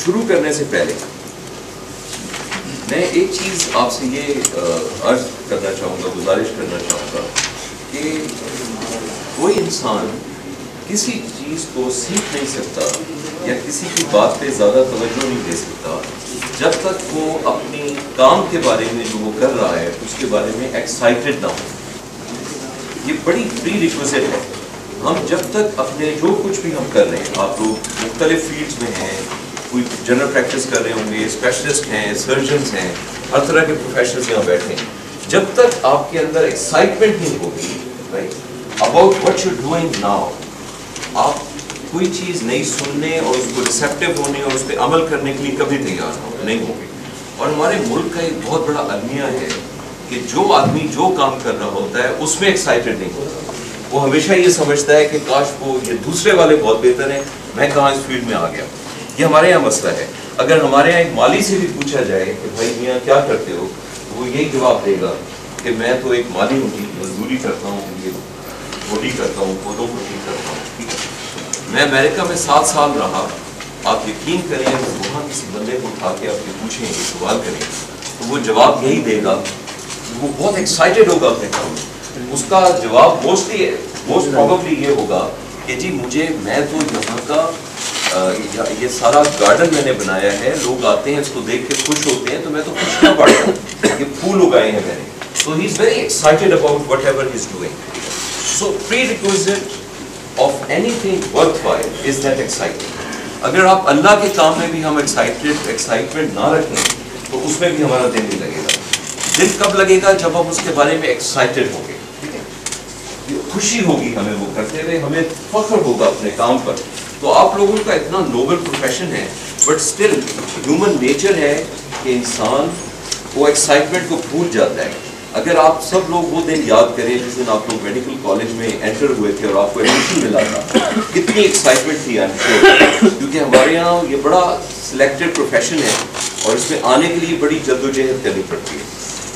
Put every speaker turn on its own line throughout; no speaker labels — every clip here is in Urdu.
شروع کرنے سے پہلے میں ایک چیز آپ سے یہ عرض کرنا چاہوں گا، گزارش کرنا چاہوں گا کہ کوئی انسان کسی چیز کو سیکھ نہیں سکتا یا کسی کی بات پہ زیادہ توجہ نہیں دے سکتا جب تک وہ اپنی کام کے بارے میں جو وہ کر رہا ہے اس کے بارے میں ایکسائٹیڈ نہ ہو۔ یہ بڑی پری ریکویزٹ ہے۔ ہم جب تک اپنے جو کچھ بھی ہم کر رہے ہیں، آپ لوگ مختلف فیلڈز میں ہیں، کوئی جنرل پریکٹس کر رہے ہوں گے، اسپیشلسٹ ہیں، سرجنز ہیں، ہر طرح کے پروفیشنلز یہاں بیٹھے ہیں، جب تک آپ کے اندر ایکسائٹمنٹ نہیں ہوگی about what you doing now, آپ کوئی چیز نہیں سننے اور اس کو ریسیپٹیو ہونے اور اس پہ عمل کرنے کے لیے کبھی تیار نہیں ہوں گے۔ اور ہمارے ملک کا ایک بہت بڑا المیہ ہے کہ جو آدمی جو کام کر رہا ہوتا ہے اس میں ایکسائٹیڈ نہیں ہوتا، وہ ہمیشہ یہ سمجھتا ہے کہ کاش وہ یہ دوسرے والے بہت بہتر ہیں، میں کہاں اس فیلڈ میں آ گیا۔ یہ ہمارے یہاں مسئلہ ہے۔ اگر ہمارے یہاں ایک مالی سے بھی پوچھا جائے کہ بھائی میاں کیا کرتے ہو، تو وہ یہی جواب دے گا کہ میں تو ایک مالی ہوں، مزدوری کرتا ہوں، یہ روٹی کرتا ہوں، پودوں کو ٹھیک کرتا ہوں۔ میں امریکہ میں 7 سال رہا، آپ یقین کریں وہاں کسی بندے کو اٹھا کے آپ کے پوچھیں گے، سوال کریں تو وہ جواب یہی دے گا، وہ بہت ایکسائٹیڈ ہوگا اپنے کام میں۔ اس کا جواب موسٹ پروبیبلی یہ ہوگا کہ جی میں تو یہاں کا یہ سارا گارڈن میں نے بنایا ہے، لوگ آتے ہیں اس کو دیکھ کے خوش ہوتے ہیں، تو میں تو خوشیاں بڑھتا ہوں، یہ پھول اگائے ہیں میں نے۔ So he is very excited about whatever he is doing. So prerequisite of anything worthwhile is that excitement. اگر آپ اللہ کے کام میں بھی ہم ایکسائٹمنٹ نہ رکھیں تو اس میں بھی ہمارا دل نہیں لگے گا۔ دل کب لگے گا؟ جب ہم اس کے بارے میں ایکسائٹیڈ ہوں گے، خوشی ہوگی ہمیں وہ کرتے ہوئے، ہمیں فخر ہوگا اپنے کام پر۔ تو آپ لوگوں کا اتنا نوبل پروفیشن ہے، بٹ اسٹل ہیومن نیچر ہے کہ انسان وہ ایکسائٹمنٹ کو بھول جاتا ہے۔ اگر آپ سب لوگ وہ دن یاد کریں جس دن آپ لوگ میڈیکل کالج میں انٹر ہوئے تھے اور آپ کو ایڈمیشن ملا تھا، کتنی ایکسائٹمنٹ تھی آپ کو، کیونکہ ہمارے یہاں یہ بڑا سلیکٹڈ پروفیشن ہے اور اس میں آنے کے لیے بڑی جدوجہد کرنی پڑتی ہے۔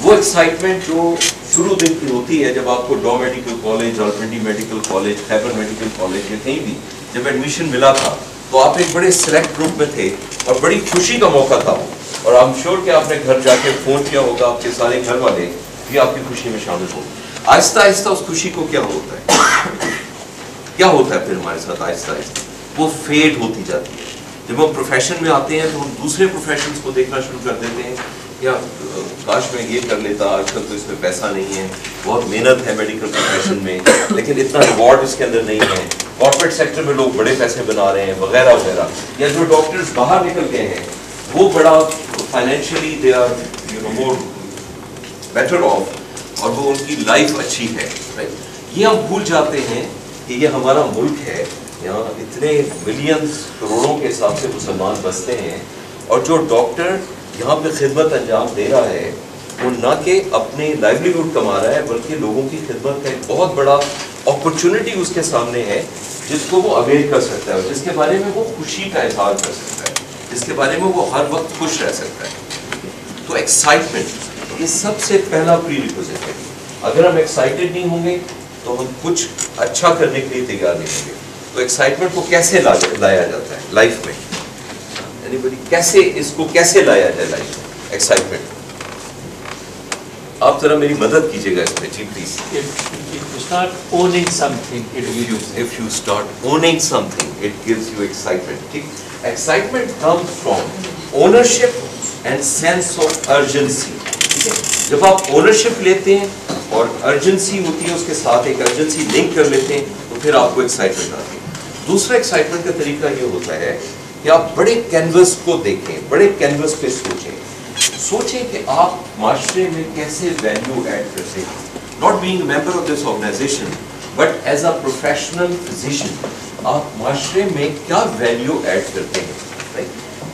وہ ایکسائٹمنٹ جو شروع دن کی ہوتی ہے جب آپ کو do medical college, Rawalpindi medical college, Khyber medical college یا کہیں بھی جب ایڈمیشن ملا تھا تو آپ ایک بڑے سلیکٹ گروپ میں تھے اور بڑی خوشی کا موقع تھا وہ، اور آئی ایم شیور کہ آپ نے گھر جا کے فون کیا ہوگا، آپ کے سارے گھر والے بھی آپ کی خوشی میں شامل ہو۔ آہستہ آہستہ اس خوشی کو کیا ہوتا ہے، کیا ہوتا ہے پھر ہمارے ساتھ آہستہ آہستہ وہ فیڈ ہوتی جاتی ہے۔ جب ہم پروفیشن میں آتے ہیں تو ہم دوسرے پروفیشنز کو دیکھنا شروع کر دیتے ہیں، یا کاش میں یہ کر لیتا، آج کل تو اس میں پیسہ نہیں ہے، بہت محنت ہے میڈیکل پروفیشن میں لیکن اتنا ریوارڈ اس کے اندر نہیں ہے، کارپوریٹ سیکٹر میں لوگ بڑے پیسے بنا رہے ہیں وغیرہ وغیرہ، یا جو ڈاکٹرز باہر نکل گئے ہیں وہ بڑا financially they are more better off, اور وہ ان کی لائف اچھی ہے۔ یہ ہم بھول جاتے ہیں کہ یہ ہمارا ملک ہے، یہاں اتنے ملینز کروڑوں کے حساب سے مسلمان بستے ہیں، اور جو ڈاکٹر یہاں پہ خدمت انجام دے رہا ہے وہ نہ کہ اپنے لائیولیہوڈ کما رہا ہے بلکہ لوگوں کی خدمت کا ایک بہت بڑا اپرچونٹی اس کے سامنے ہے جس کو وہ اویل کر سکتا ہے، اور جس کے بارے میں وہ خوشی کا اظہار کر سکتا ہے، جس کے بارے میں وہ ہر وقت خوش رہ سکتا ہے۔ تو ایکسائٹمنٹ یہ سب سے پہلا پری ریکوزٹ ہے۔ اگر ہم ایکسائٹیڈ نہیں ہوں گے تو ہم کچھ اچھا کرنے کے لیے تیار نہیں ہوں گے۔ تو ایکسائٹمنٹ کو کیسے لایا جاتا ہے لائف میں، کیسے اس کو کیسے لایا جائے لائف میں ایکسائٹمنٹ؟ آپ ذرا میری مدد کیجیے گا اس میں جی please.
If you start owning something, it gives you.
If you start owning something, it gives you excitement. ٹھیک، excitement comes from ownership and sense of urgency. جب آپ اونرشپ لیتے ہیں اور ارجنسی ہوتی ہے اس کے ساتھ، ایک ارجنسی لنک کر لیتے ہیں تو پھر آپ کو ایکسائٹمنٹ آتی ہے۔ دوسرا ایکسائٹمنٹ کا طریقہ یہ ہوتا ہے کہ آپ بڑے کینوس کو دیکھیں، بڑے کینوس پہ سوچیں کہ آپ معاشرے میں کیسے ویلیو ایڈ کرتے ہیں، not being a member of this organisation but as a professional physician آپ معاشرے میں کیا ویلیو ایڈ کرتے ہیں،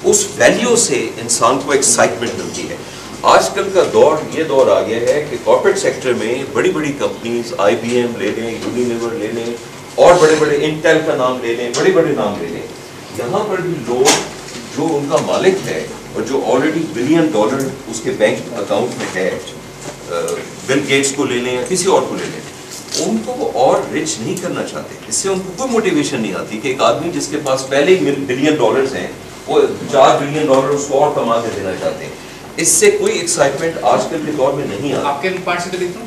اس ویلیو سے انسان کو ایکسائٹمنٹ ملتی ہے۔ آج کل کا دور یہ دور آ گیا ہے کہ کارپوریٹ سیکٹر میں بڑی بڑی کمپنیز، آئی بی ایم لے لیں، یونیلیور لے لیں، اور بڑے بڑے انٹیل کا نام لے لیں، بڑے بڑے نام لے لیں، یہاں پر بھی لوگ جو ان کا مالک ہے اور جو آلریڈی $1 بلین اس کے بینک اکاؤنٹ میں ہے، بل گیٹس کو لے لیں یا کسی اور کو لے لیں، ان کو وہ اور رچ نہیں کرنا چاہتے۔ اس سے ان کو کوئی موٹیویشن نہیں آتی کہ ایک آدمی جس کے پاس پہلے ہی $1 بلین ہیں وہ $4 بلین اس کو اور کما کے دینا چاہتے ہیں. اس سے کوئی ایکسائٹمنٹ آج کل کے دور میں نہیں آتا.
آپ کے پوائنٹ سے دیکھتا ہوں.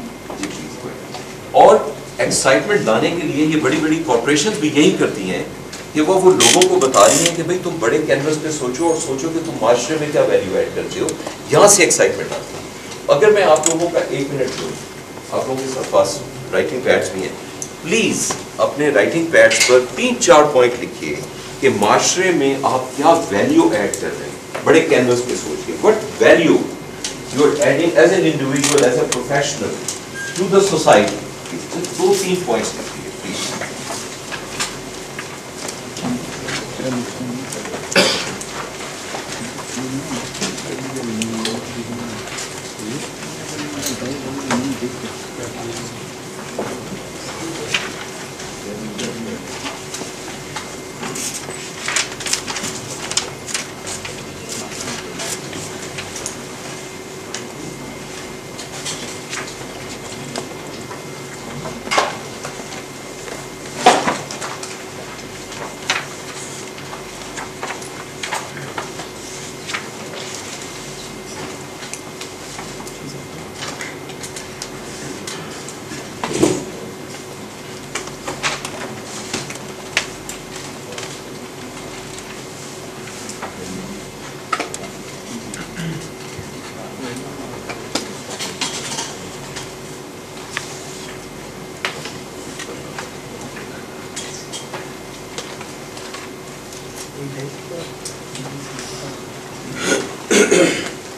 اور ایکسائٹمنٹ لانے کے لیے یہ بڑی بڑی کارپوریشنز بھی یہی کرتی ہیں کہ وہ لوگوں کو بتا رہی ہیں کہ بھئی تم بڑے کینوس پہ سوچو اور سوچو کہ تم معاشرے میں کیا ویلیو ایڈ کرتے ہو. یہاں سے ایکسائٹمنٹ آتی ہے. اگر میں آپ لوگوں کا 1 منٹ دوں, آپ لوگوں کے ساتھ پاس رائٹنگ پیڈز بھی ہیں, پلیز اپنے رائٹنگ پیڈز پر 3-4 پوائنٹ لکھیے کہ معاشرے میں آپ کیا ویلیو ایڈ کر رہے ہیں بڑے کینوس پہ سوچ کے. What value you are adding as an individual, as a professional to the society. 2-3 points لکھیے please.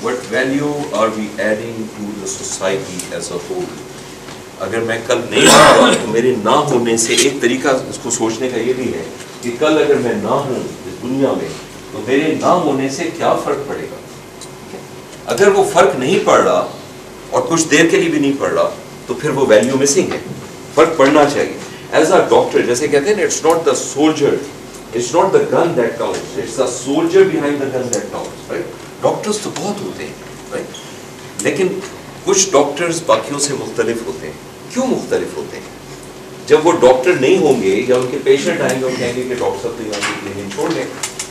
What value are we adding to the society as a whole? اگر میں کل نہیں ہوں تو میرے نہ ہونے سے ایک طریقہ اس کو سوچنے کا یہ بھی ہے کہ کل اگر میں نہ ہوں اس دنیا میں تو میرے نہ ہونے سے کیا فرق پڑے گا. اگر وہ فرق نہیں پڑ رہا اور کچھ دیر کے لیے بھی نہیں پڑ رہا تو پھر وہ ویلیو مسنگ ہے. فرق پڑنا چاہیے. ایز اے ڈاکٹر جیسے کہتے ہیں نا, it's not the soldier, it's not the gun that counts, it's the soldier behind the gun that counts. Right, doctors تو بہت ہوتے ہیں, رائٹ, لیکن کچھ ڈاکٹرز باقیوں سے مختلف ہوتے ہیں. کیوں مختلف ہوتے ہیں؟ جب وہ ڈاکٹر نہیں ہوں گے یا ان کے پیشنٹ آئیں گے اور کہیں گے کہ ڈاکٹر صاحب تو یہاں کی کلینک چھوڑ دیں,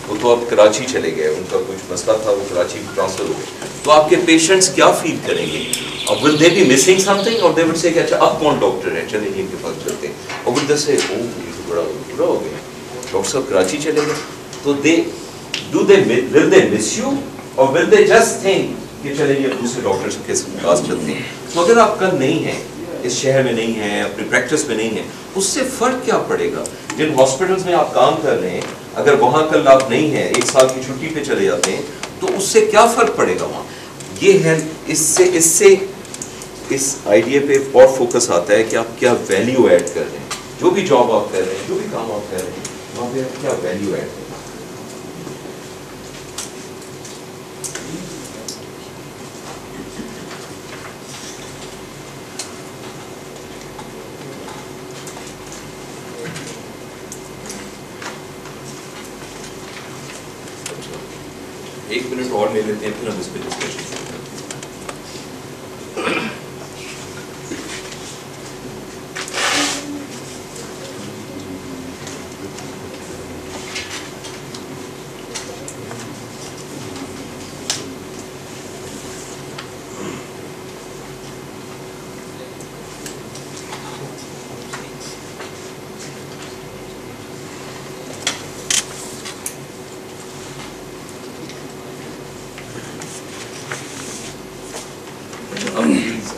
وہ تو اب کراچی چلے گئے, ان کا کچھ مسئلہ تھا, وہ کراچی ٹرانسفر ہو گئے, تو آپ کے پیشنٹس کیا فیل کریں گے؟ اب will they be missing something اور دے وڈ سے کہ اچھا اب کون ڈاکٹر ہے, چلیں ان کے پاس چلتے ہیں, اور ول دے سے او یہ تو بڑا برا ہو گیا, ڈاکٹر صاحب کراچی چلے گئے. تو they do they will they miss you اور ول دے جسٹ تھنک کہ چلے یہ دوسرے ڈاکٹرس کے پاس چلتے ہیں. تو اگر آپ کل نہیں ہیں, اس شہر میں نہیں ہیں, اپنی پریکٹس میں نہیں ہیں, اس سے فرق کیا پڑے گا؟ جن ہاسپٹلس میں آپ کام کر رہے ہیں اگر وہاں کل آپ نہیں ہیں, 1 سال کی چھٹی پہ چلے جاتے ہیں, تو اس سے کیا فرق پڑے گا وہاں؟ یہ ہے, اس سے اس آئیڈیا پہ اور فوکس آتا ہے کہ آپ کیا ویلیو ایڈ کر رہے ہیں. جو بھی جاب آپ کر رہے ہیں, جو بھی کام آپ کر رہے ہیں, وہاں پہ آپ کیا ویلیو ایڈ کریں. ایک منٹ اور لے لیتے ہیں, پھر ہم اس پہ ڈسکشن شروع کرتے ہیں.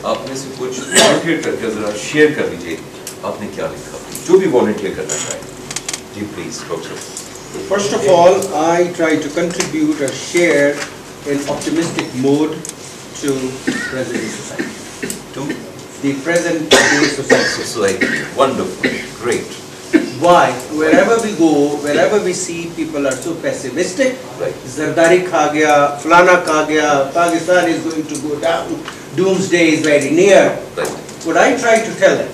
آپ میں سے کچھ والنٹیئر کر کے ذرا شیئر کر لیجیے آپ نے کیا لکھا, جو بھی والنٹیئر کرنا چاہے. جی please doctor.
First of all, I try to contribute or share an optimistic mode to present society.
To
The present day society.
society. Wonderful. Great.
Why? Wherever we go, wherever we see people are so pessimistic.
Right.
Zardari kha gaya, Fulana kha gaya, Pakistan is going to go down, doomsday is very near.
Right.
What I try to tell them,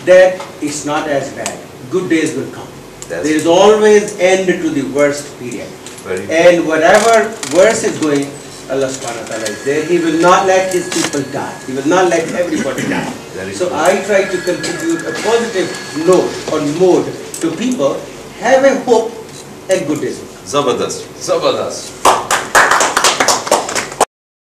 that it's not as bad. Good days will come.
That's
There is always end to the worst period.
very good.
And whatever worse is going, Allah subhanahu wa ta'ala is there. He will not let his people die. He will not let everybody die.
Very
So
good.
I try to contribute a positive note or mode to people, have a hope and good days will come.
زبردست زبردست.